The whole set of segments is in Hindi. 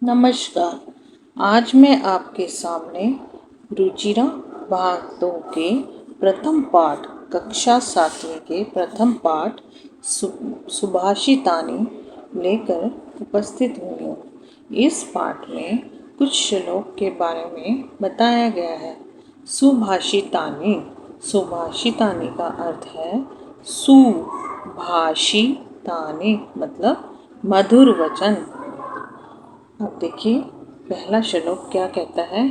नमस्कार। आज मैं आपके सामने रुचिरा भाग 2 के प्रथम पाठ कक्षा 7वीं के प्रथम पाठ सुभाषितानी लेकर उपस्थित हुई हूँ। इस पाठ में कुछ श्लोक के बारे में बताया गया है। सुभाषितानी सुभाषितानी का अर्थ है सुभाषितानी मतलब मधुर वचन। अब देखिए पहला श्लोक क्या कहता है।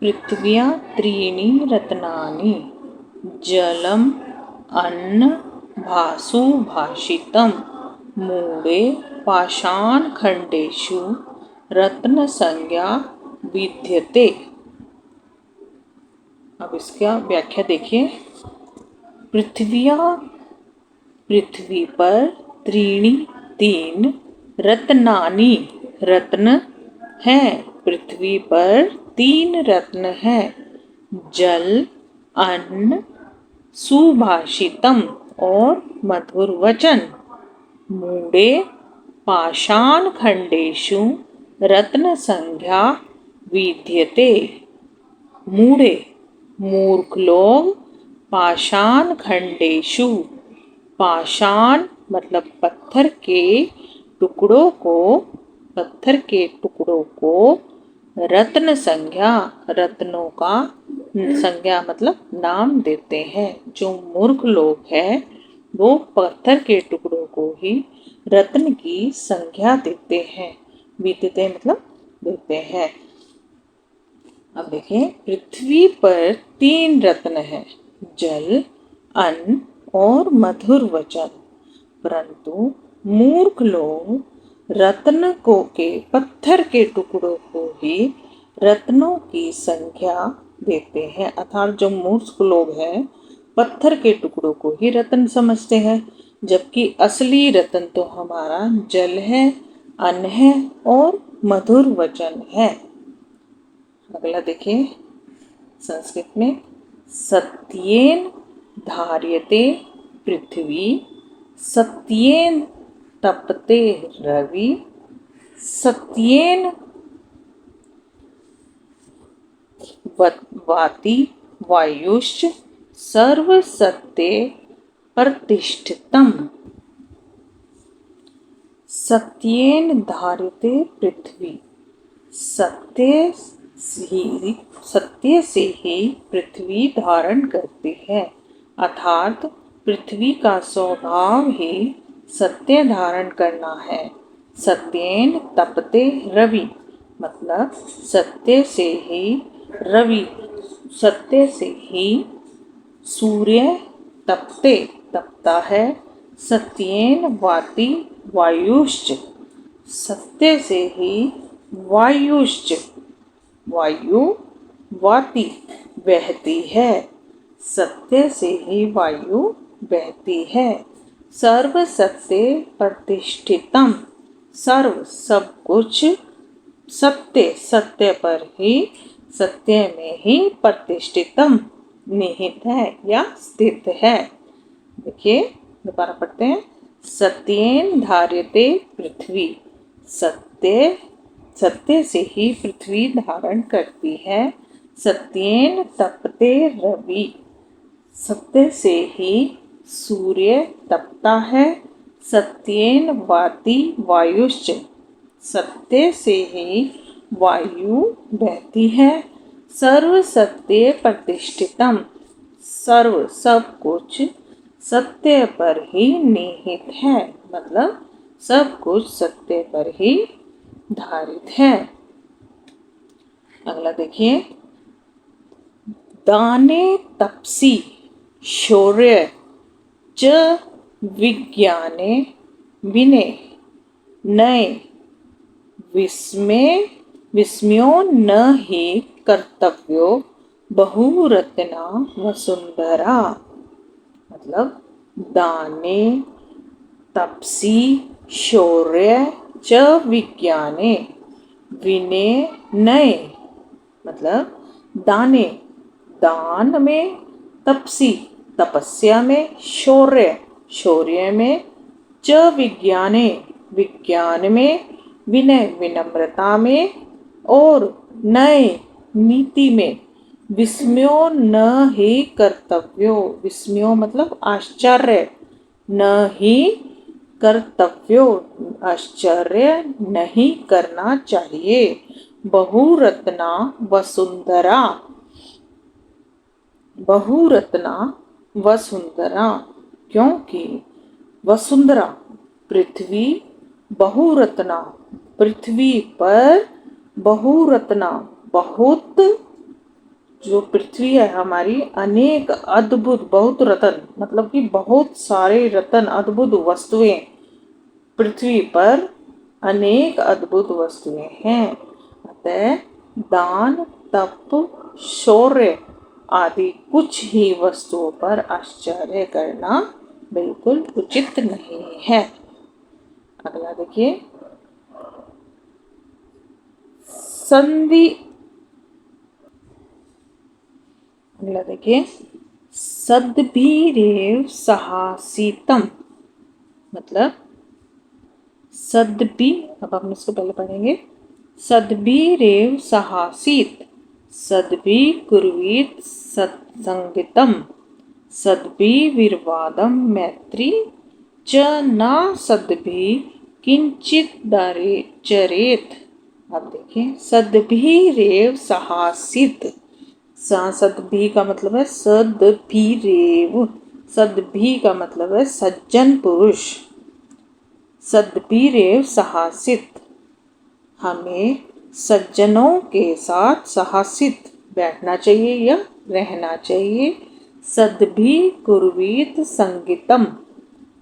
पृथ्व्या त्रीणि रत्नानि जलम अन्न भासु भाषितम मूढ़े पाषाण खंडेषु रत्न संज्ञा विद्यते। अब इसका व्याख्या देखिए। पृथ्वी पर त्रीणि तीन रत्नानि रत्न है। पृथ्वी पर 3 रत्न है। जल, अन्न, सुभाषितम और मधुर वचन। मूढ़े पाषाण खंडेषु रत्न संज्ञा विद्यते। मूढ़े मूर्ख लोग पाषाण खंडेषु पाषाण मतलब पत्थर के टुकड़ों को रत्न संज्ञा रत्नों का संज्ञा मतलब नाम देते हैं। जो मूर्ख लोग हैं वो पत्थर के टुकड़ों को ही रत्न की संज्ञा देते हैं। बीतते मतलब देते हैं। अब देखिए पृथ्वी पर 3 रत्न हैं। जल, अन्न और मधुर वचन। परंतु मूर्ख लोग रत्न को के पत्थर के टुकड़ों को ही रत्नों की संख्या देते हैं। अर्थात जो मूर्ख लोग हैं पत्थर के टुकड़ों को ही रत्न समझते हैं, जबकि असली रत्न तो हमारा जल है, अन्न है और मधुर वचन है। अगला देखिए संस्कृत में। सत्येन धार्यते पृथ्वी सत्येन तपते रवि सत्येन वाति वायुश्च सर्वसत्ये प्रतिष्ठितम्। सत्येन धार्यते पृथ्वी सत्य से ही पृथ्वी धारण करती है। अर्थात पृथ्वी का स्वभाव ही सत्य धारण करना है। सत्येन तपते रवि मतलब सत्य से ही सूर्य तपता है। सत्येन वाति वायुश्च सत्य से ही वायु वाति बहती है। सत्य से ही वायु बहती है। सर्व सत्य प्रतिष्ठितम सर्व सब कुछ सत्य पर ही सत्य में ही प्रतिष्ठितम निहित है या स्थित है। देखिए दोबारा पढ़ते हैं। सत्येन धार्यते पृथ्वी सत्य से ही पृथ्वी धारण करती है। सत्येन तपते रवि सत्य से ही सूर्य तपता है। सत्येन वाति वायुश्च सत्य से ही वायु बहती है। सर्व सत्य प्रतिष्ठितम सर्व सब कुछ सत्य पर ही निहित है, मतलब सब कुछ सत्य पर ही धारित है। अगला देखिए। दाने तपसी शौर्य च विज्ञाने विने नये विस्मयो न ही कर्तव्यो बहुरत्ना वसुंधरा। मतलब दाने तपसी शौर्य च विज्ञाने विने नये मतलब दान में तपसी तपस्या में शौर्य में च विज्ञान में विनय विनम्रता में और नय नीति में। विस्मयो न ही कर्तव्यो, विस्मयो मतलब आश्चर्य, न ही कर्तव्यो आश्चर्य नहीं करना चाहिए। बहुरत्ना वसुंधरा, बहुरत्ना वसुंधरा, क्योंकि वसुंधरा पृथ्वी, बहुरत्ना पृथ्वी पर, बहुरत्ना बहुत, जो पृथ्वी है हमारी, अनेक अद्भुत, बहुत रत्न मतलब कि बहुत सारे रत्न, अद्भुत वस्तुएं, पृथ्वी पर अनेक अद्भुत वस्तुएं हैं। अतः दान तप शौर्य आदि कुछ ही वस्तुओं पर आश्चर्य करना बिल्कुल उचित नहीं है। अगला देखिए, संधि, अगला देखिए, सद्भिरेव साहसितम, मतलब सद्भि, अब हम इसको पहले पढ़ेंगे। सद्भिरेव साहसित, सद्भि कुर्वीत सत्संगितम, सद्भिर्वादम मैत्री च न सद्भि किंचित चरेत। अब देखें, सद्भिरेव साहसित, सद्भि का मतलब है सद्भिरेव, सद्भि का मतलब है सज्जन पुरुष, सद्भिरेव साहसित, हमें सज्जनों के साथ साहसित बैठना चाहिए या रहना चाहिए। सद्भि कुर्वीत संगितम,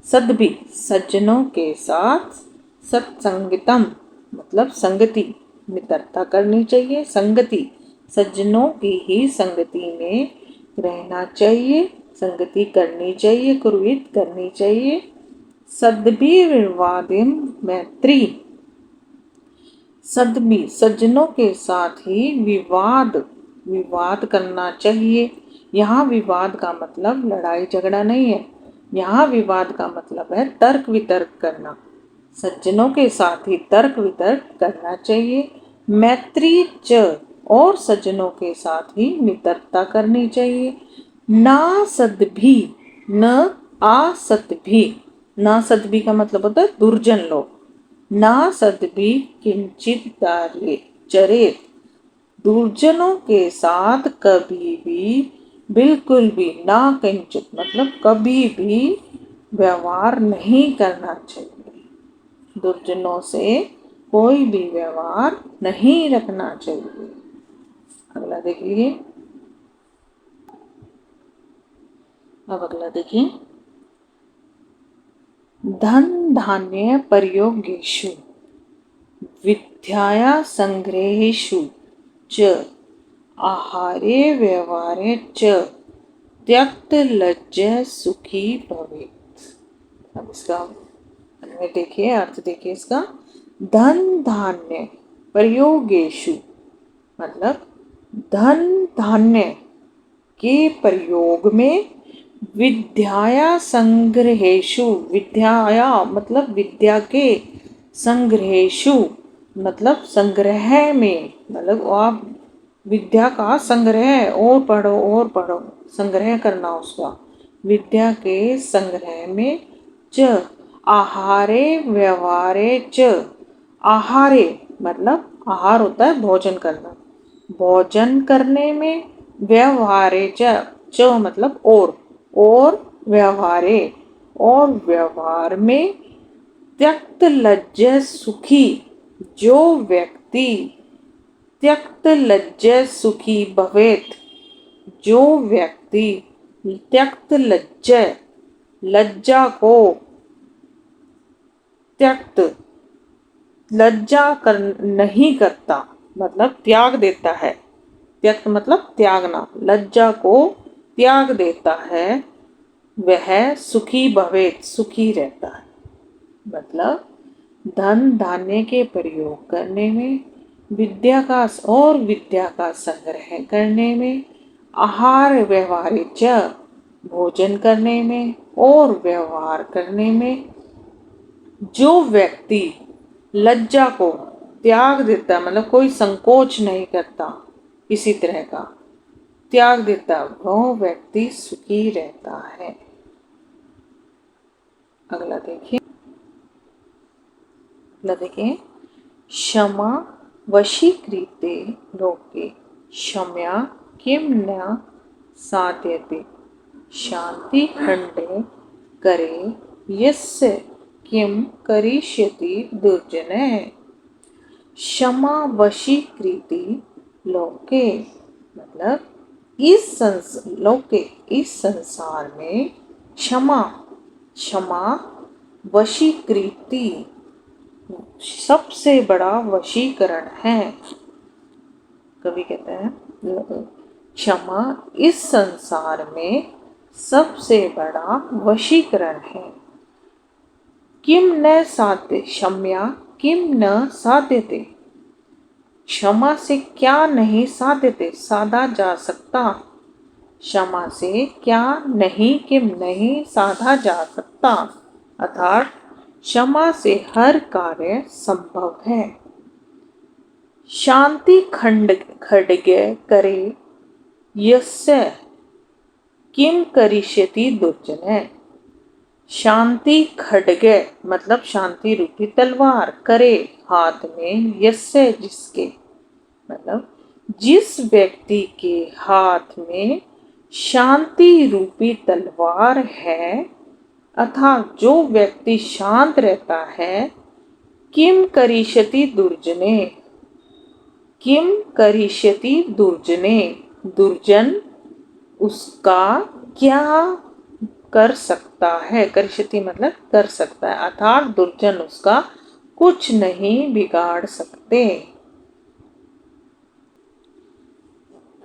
सद्भि सज्जनों के साथ, सत्संगितम मतलब संगति, मित्रता करनी चाहिए, संगति सज्जनों की ही संगति में रहना चाहिए, संगति करनी चाहिए, कुर्वीत करनी चाहिए। सद्भिर्वादिम मैत्री, सद्भि सज्जनों के साथ ही विवाद, विवाद करना चाहिए। यहाँ विवाद का मतलब लड़ाई झगड़ा नहीं है, यहाँ विवाद का मतलब है तर्क वितर्क करना। सज्जनों के साथ ही तर्क वितर्क करना चाहिए। मैत्री च, और सज्जनों के साथ ही मित्रता करनी चाहिए। ना सद्भि, न असद्भि, ना सद्भि का मतलब होता है दुर्जन लोग। ना सद्भि किंचित चरेत, दुर्जनों के साथ कभी भी, बिल्कुल भी, ना किंचित मतलब कभी भी व्यवहार नहीं करना चाहिए, दुर्जनों से कोई भी व्यवहार नहीं रखना चाहिए। अगला देखिए, अब अगला देखिए, धन धान्य प्रयोगेषु विद्याया संग्रहेषु च आहारे व्यवहारे च त्यक्त लज्ज सुखी भवेत्। अब इसका अन्वय देखिए, अर्थ देखिए इसका। धन धान्य प्रयोगेषु मतलब धन धान्य के प्रयोग में, विद्याया संग्रहेषु, विद्याया मतलब विद्या के, संग्रहेषु मतलब संग्रह में, मतलब आप विद्या का संग्रह, और पढ़ो और पढ़ो, संग्रह करना उसका, विद्या के संग्रह में। च आहारे व्यवहारे च, आहारे मतलब आहार होता है भोजन करना, भोजन करने में। व्यवहारे च मतलब और व्यवहारे, और व्यवहार में। त्यक्त लज्ज सुखी, जो व्यक्ति त्यक्त लज्ज सुखी भवेत्, जो व्यक्ति त्यक्त लज्ज, लज्जा को त्यक्त, लज्जा कर नहीं करता मतलब त्याग देता है, त्यक्त मतलब त्यागना, लज्जा को त्याग देता है, वह सुखी भवेत् सुखी रहता है। मतलब धन धान्य के प्रयोग करने में, विद्या का और विद्या का संग्रह करने में, आहार व्यवहारे च भोजन करने में और व्यवहार करने में, जो व्यक्ति लज्जा को त्याग देता है, मतलब कोई संकोच नहीं करता किसी तरह का, त्याग देता, वह व्यक्ति सुखी रहता है। अगला देखिए, क्षमा वशीकृते लोके क्षम्या किम न साध्यते शांति खंडे करे यस्य किम करिष्यति दुर्जने। क्षमा वशीकृति लोके मतलब इस संसार में क्षमा वशीकृति सबसे बड़ा वशीकरण है। कवि कहते हैं क्षमा इस संसार में सबसे बड़ा वशीकरण है। किम न साध्य क्षम्या किम न साध्यते, क्षमा से क्या नहीं साध्यते साधा जा सकता, क्षमा से क्या नहीं किम नहीं साधा जा सकता, अर्थात क्षमा से हर कार्य संभव है। शांति खड्गे करे यस्य किम करिष्यति दुर्जने। शांति खड्गे मतलब शांति रूपी तलवार, करे हाथ में, यस्य जिसके मतलब जिस व्यक्ति के हाथ में शांति रूपी तलवार है, अर्थात जो व्यक्ति शांत रहता है, किम करिष्यति दुर्जने, किम करिष्यति दुर्जने, दुर्जन उसका क्या कर सकता है, करिष्यति मतलब कर सकता है, अर्थात दुर्जन उसका कुछ नहीं बिगाड़ सकते।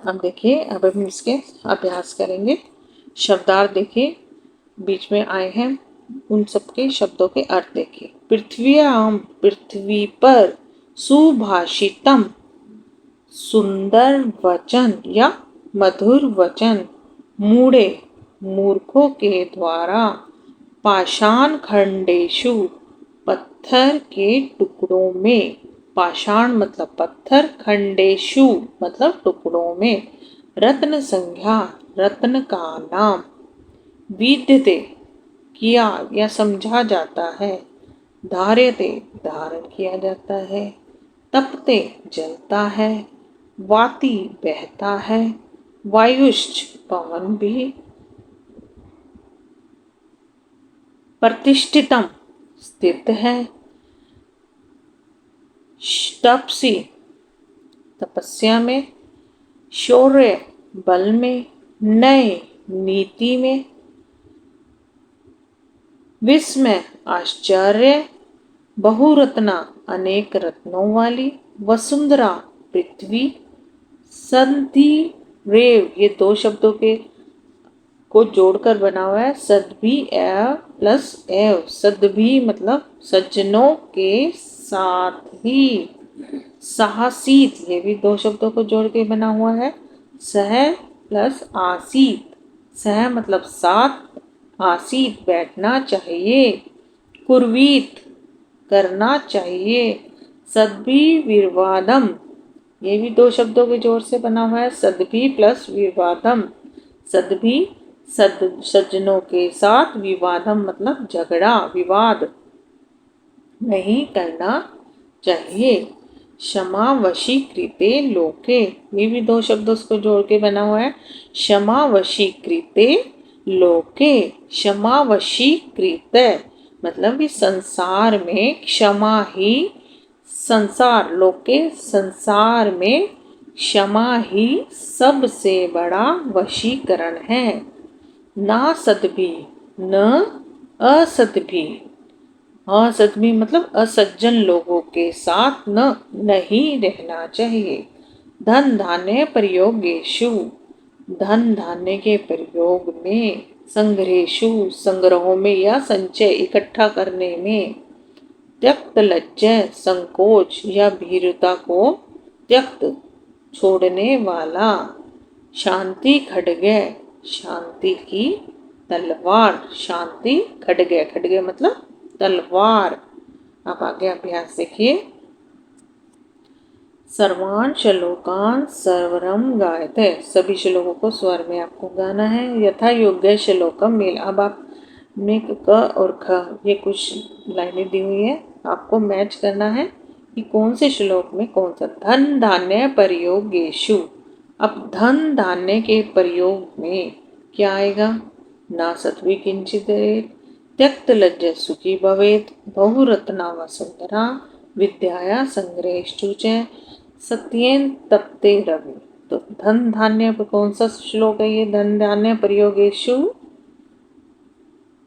अब देखिए, अब हम इसके अभ्यास करेंगे। शब्दार्थ देखिए बीच में आए हैं, उन सबके शब्दों के अर्थ देखिए। पृथ्व्याम पृथ्वी पर, सुभाषितम सुंदर वचन या मधुर वचन, मूढ़े मूर्खों के द्वारा, पाषाण खंडेशु पत्थर के टुकड़ों में, पाषाण मतलब पत्थर, खंडेशु मतलब टुकड़ों में, रत्न संज्ञा रत्न का नाम, विद्यते किया या समझा जाता है, धार्यते धारण किया जाता है, तपते जलता है, वाति बहता है, वायुश्च पवन भी, प्रतिष्ठितम स्थित है, तपसी तपस्या में, शौर्य बल में, नय नीति में, विस्मय आश्चर्य, बहुरत्ना अनेक रत्नों वाली, वसुंधरा पृथ्वी, संधि रेव ये दो शब्दों के को जोड़कर बना हुआ है, सद्भी एव प्लस एव, सद्भी मतलब सज्जनों के साथ ही, साहसीत ये भी दो शब्दों को जोड़ के बना हुआ है, सह प्लस आसीत, सह मतलब साथ, आसीत बैठना चाहिए, कुर्वीत करना चाहिए, सद्भी विर्वादम ये भी दो शब्दों के जोड़ से बना हुआ है, सद्भी प्लस विवादम, सद्भी सज्जनों के साथ, विवादम मतलब झगड़ा विवाद नहीं करना चाहिए। क्षमा वशीकृते लोके ये भी दो शब्दों को जोड़ के बना हुआ है, क्षमा वशीकृते लोके, क्षमा वशीकृत मतलब कि संसार में क्षमा ही, संसार लोके संसार में क्षमा ही सबसे बड़ा वशीकरण है। ना सद्भी न असद्भी, असद्भी मतलब असज्जन लोगों के साथ नहीं रहना चाहिए। धन धान्य प्रयोगेषु धन धान्य के प्रयोग में, संग्रहेषु संग्रहों में या संचय इकट्ठा करने में, त्यक्त लज्जा संकोच या भीरुता को त्यक्त छोड़ने वाला, शांति खड्गे शांति की तलवार, शांति खड्गे खड्गे मतलब तलवार। अब आगे अभ्यास देखिए। सर्वान् श्लोकान् स्वरम गायते, सभी श्लोकों को स्वर में आपको गाना है। यथा योग्य श्लोकम मेल, अब आपने क और ख ये कुछ लाइनें दी हुई है, आपको मैच करना है कि कौन से श्लोक में कौन सा। धन धान्य प्रयोगेषु, अब धन धान्य के प्रयोग में क्या आएगा, नासत्वी किंचित त्यक्त लज्ज सुखी भवेत, बहुरत्ना वसुंधरा विद्याया संग्रहेषु च सत्येन तप्ते रवि। तो धन धान्य पर कौन सा श्लोक है ये, धन धान्य प्रयोगेषु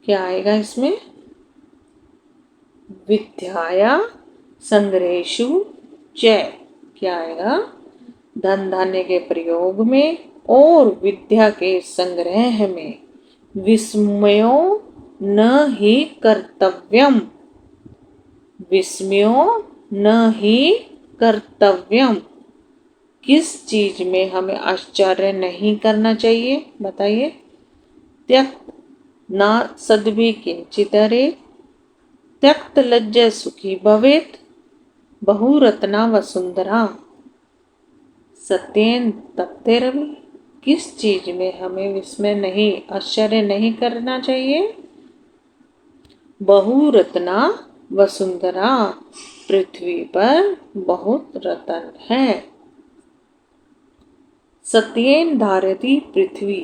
क्या आएगा इसमें, विद्याया संग्रहेषु च, क्या आएगा, धन धान्य के प्रयोग में और विद्या के संग्रह में, विस्मयो न ही कर्तव्यम, विस्मयो न ही कर्तव्यम, किस चीज में हमें आश्चर्य नहीं करना चाहिए, बताइए। त्यक्त ना सद्भि किंचितरे, त्यक्त लज्ज सुखी भवेत, बहुरत्ना वसुंधरा सत्येन तप्ते रवि, किस चीज में हमें विस्मय नहीं, आश्चर्य नहीं करना चाहिए, बहुरत्ना वसुंधरा, पृथ्वी पर बहुत रत्न है। सत्येन धारयति पृथ्वी,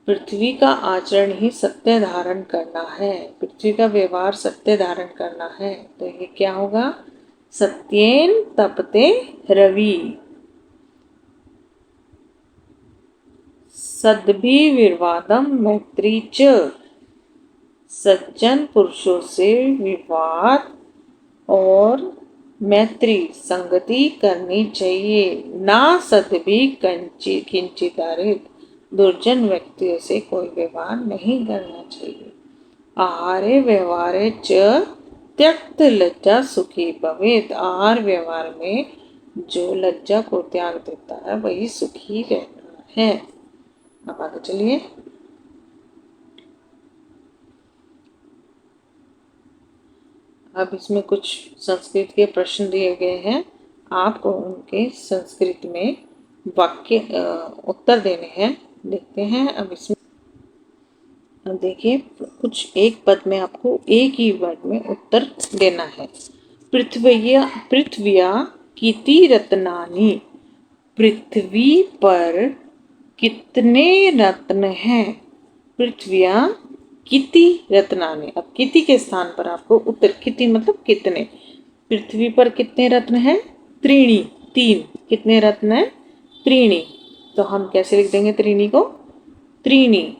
पृथ्वी का आचरण ही सत्य धारण करना है, पृथ्वी का व्यवहार सत्य धारण करना है। तो ये क्या होगा, सत्येन तपते रवि, सद्भि विवादम मैत्री च, सज्जन पुरुषों से विवाद और मैत्री संगति करनी चाहिए। ना सद्भि किंचितारित, दुर्जन व्यक्तियों से कोई व्यवहार नहीं करना चाहिए। आहारे व्यवहारे च त्यक्त लज्जा सुखी भवेत, आहार व्यवहार में जो लज्जा को त्याग देता है वही सुखी रहता है। अब आगे चलिए। अब इसमें कुछ संस्कृत के प्रश्न दिए गए हैं, आपको उनके संस्कृत में वाक्य उत्तर देने हैं। देखते हैं अब इसमें, अब देखिए कुछ एक पद में आपको एक ही वर्ड में उत्तर देना है। पृथ्व्या किति रत्नानि, पृथ्वी पर कितने रत्न हैं, पृथ्व्या किति रत्नानि, अब किति के स्थान पर आपको उत्तर, किति मतलब कितने, पृथ्वी पर कितने रत्न हैं, त्रीणि, तीन, कितने रत्न हैं, त्रीणि। तो हम कैसे लिख देंगे त्रीणि को, त्रीणि।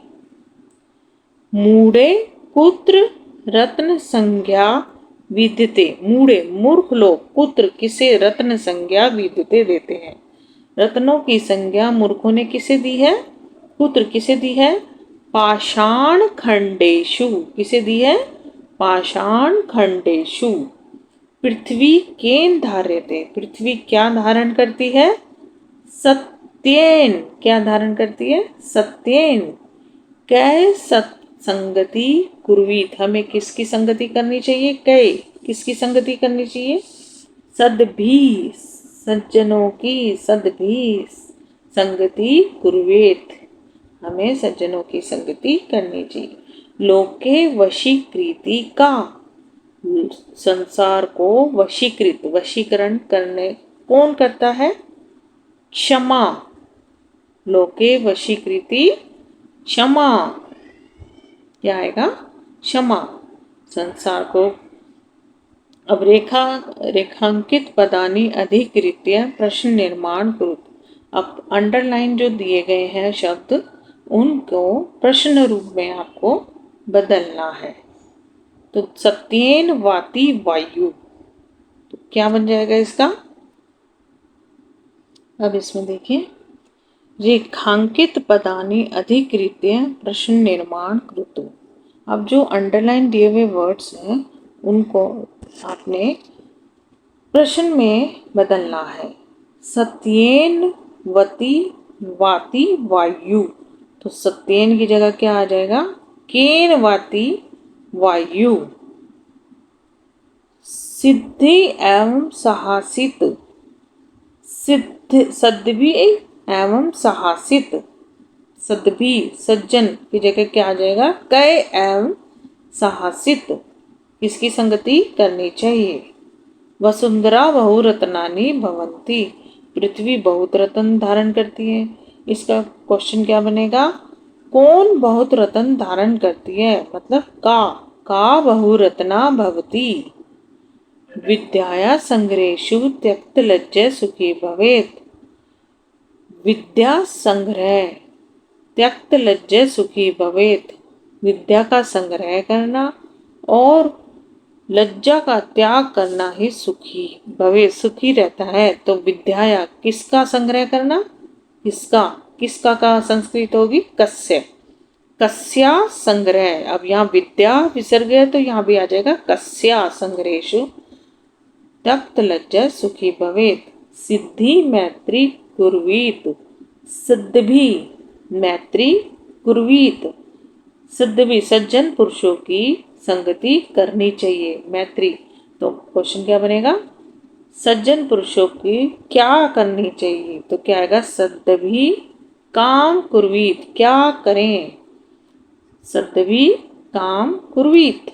मूढ़े कुत्र रत्न संज्ञा विद्यते, मूढ़े मूर्ख लोग कुत्र किसे रत्न संज्ञा विद्यते देते हैं, रत्नों की संज्ञा मूर्खों ने किसे दी है, कुत्र किसे दी है, पाषाण खंडेशु, किसे दी है, पाषाण खंडेशु। पृथ्वी केन धार्यते, पृथ्वी क्या धारण करती है, सत्येन, क्या धारण करती है, सत्येन। कै संगति कुर्वीत, हमें किसकी संगति करनी चाहिए, कै किसकी संगति करनी चाहिए, सद्भि, सज्जनों की, सद्भि संगति कुर्वेत, हमें सज्जनों की संगति करनी चाहिए। लोके वशीकृति का, संसार को वशीकृत, वशीकरण करने कौन करता है, क्षमा, लोके वशीकृति क्षमा, क्या आएगा, क्षमा, संसार को। अब रेखांकित पदानि अधिकृत्य प्रश्न निर्माण कुरुत, अब अंडरलाइन जो दिए गए हैं शब्द उनको प्रश्न रूप में आपको बदलना है। तो सत्येन वाति वायु, तो क्या बन जाएगा इसका, अब इसमें देखिए, रेखांकित पदानि अधिकृत्य प्रश्न निर्माण कृतु, अब जो अंडरलाइन दिए हुए वर्ड्स हैं उनको आपने प्रश्न में बदलना है। सत्येन वति वाति वायु, तो सत्येन की जगह क्या आ जाएगा, केन वाति वायु। सिद्धि एवं साहसित, सिद्ध सद्भी एवं साहसित, सद्भी सज्जन की जगह क्या आ जाएगा, कय एवं साहसित, किसकी संगति करनी चाहिए। वसुंधरा बहुरत्नानि भवन्ति, पृथ्वी बहुत रत्न धारण करती है। इसका क्वेश्चन क्या बनेगा, कौन बहुत रत्न धारण करती है, मतलब का बहुरत्ना भवति। विद्याया संग्रहेषु त्यक्त लज्ज सुखी भवेत्, विद्या संग्रह त्यक्त लज्ज सुखी भवेत्, विद्या का संग्रह करना और लज्जा का त्याग करना ही सुखी भवे, सुखी रहता है। तो विद्या किसका संग्रह करना, किसका किसका का संस्कृत होगी, कस्य, कस्या संग्रह। अब यहाँ विद्या विसर्ग है तो यहाँ भी आ जाएगा कस्या संग्रहेषु त्यक्त लज्जा सुखी भवेत्, सिद्धि मैत्री कुर्वीत, सिद्धि मैत्री कुर्वीत, सिद्धि सज्जन पुरुषों की संगति करनी चाहिए, मैत्री। तो क्वेश्चन क्या बनेगा, सज्जन पुरुषों की क्या करनी चाहिए, तो क्या आएगा, सद्भी काम कुर्वीत, क्या करें, सद्भी काम कुर्वीत।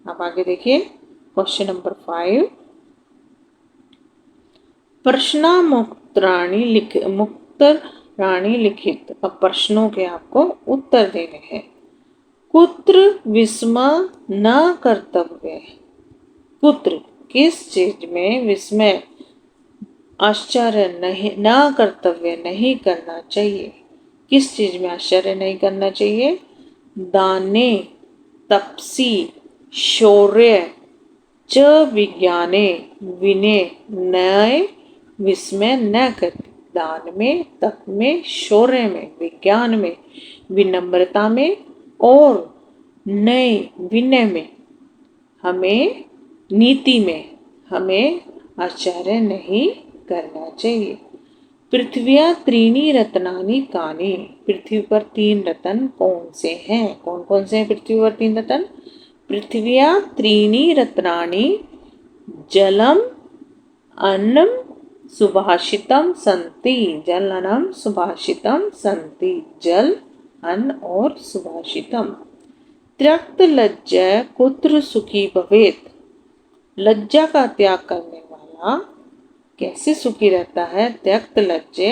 अब आगे देखिए क्वेश्चन नंबर 5, प्रश्नामुत्तराणि लिखित। अब प्रश्नों के आपको उत्तर देने हैं। कुत्र विस्मय न कर्तव्य, कुत्र किस चीज में विस्मय आश्चर्य नहीं न कर्तव्य नहीं करना चाहिए, किस चीज में आश्चर्य नहीं करना चाहिए, दाने तपसी शौर्य च विज्ञाने विनय नय विस्मय न कर, दान में, तप में, शौर्य में, विज्ञान में, विनम्रता में और नए विनय में, हमें नीति में हमें आश्चर्य नहीं करना चाहिए। पृथ्व्या त्रीणि रत्नानि कानि, पृथ्वी पर 3 रत्न कौन से हैं, कौन कौन से हैं पृथ्वी पर 3 रत्न, पृथ्व्या त्रीणि रत्नानि जलम अन्नम सुभाषितम संति, जल अन्नम सुभाषितम संति, जल अन्न और सुभाषितम। त्यक्त लज्जा कुत्र सुखी भवेत्, लज्जा का त्याग करने वाला कैसे सुखी रहता है, त्यक्त लज्जे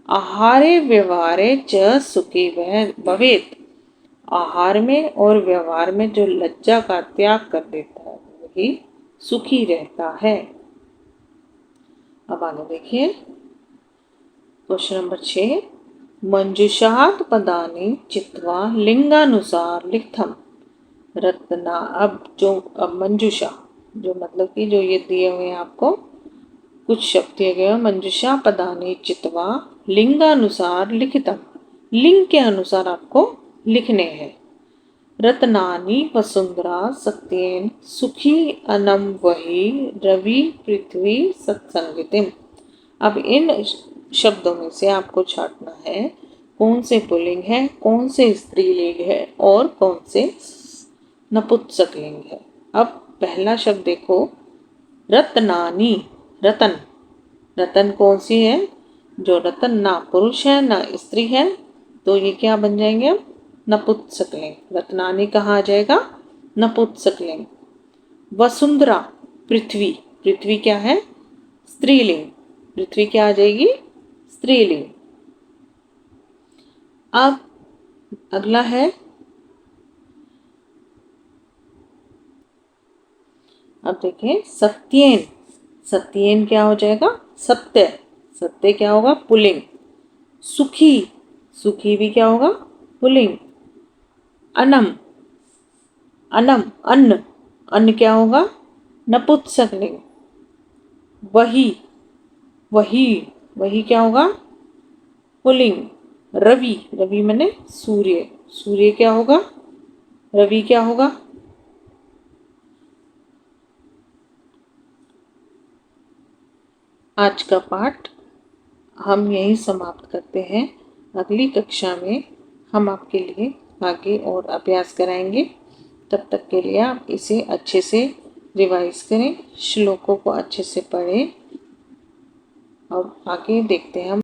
आहारे व्यवहारे च सुखी भवेत्, आहार में और व्यवहार में जो लज्जा का त्याग कर देता है वही सुखी रहता है। अब आगे देखिए क्वेश्चन नंबर 6, मंजुषात् पदानि चित्वा लिंगानुसार लिखथम रत्ना। अब मंजुषा जो मतलब कि जो ये दिए हुए हैं आपको कुछ शब्द दिए गए, मंजुषा पदानि चित्वा लिंगानुसार लिखितम, लिंग के अनुसार आपको लिखने हैं। रत्नानि वसुंधरा सत्येन सुखी अनम वही रवि पृथ्वी सत्संगितिम। अब इन शब्दों में से आपको छांटना है कौन से पुल्लिंग है, कौन से स्त्रीलिंग है और कौन से नपुंसकलिंग है। अब पहला शब्द देखो, रत्नानि, रतन, रतन कौन सी है, जो रतन ना पुरुष है ना स्त्री है, तो ये क्या बन जाएंगे, अब नपुंसकलिंग। रत्नानि कहाँ आ जाएगा, नपुंसकलिंग। वसुंधरा पृथ्वी, पृथ्वी क्या है, स्त्रीलिंग, पृथ्वी क्या आ जाएगी, स्त्रीलिंग। अब अगला है, अब देखें सत्येन, सत्येन क्या हो जाएगा, सत्य, सत्य क्या होगा, पुल्लिंग। सुखी, सुखी भी क्या होगा, पुल्लिंग। अनम, अनम अन्न, अन्न क्या होगा, नपुंसकलिंग। वही, वही, वही क्या होगा, पुल्लिंग। रवि, रवि माने सूर्य, सूर्य क्या होगा, रवि क्या होगा। आज का पाठ हम यहीं समाप्त करते हैं। अगली कक्षा में हम आपके लिए आगे और अभ्यास कराएंगे। तब तक के लिए आप इसे अच्छे से रिवाइज करें, श्लोकों को अच्छे से पढ़ें अब आगे देखते हैं हम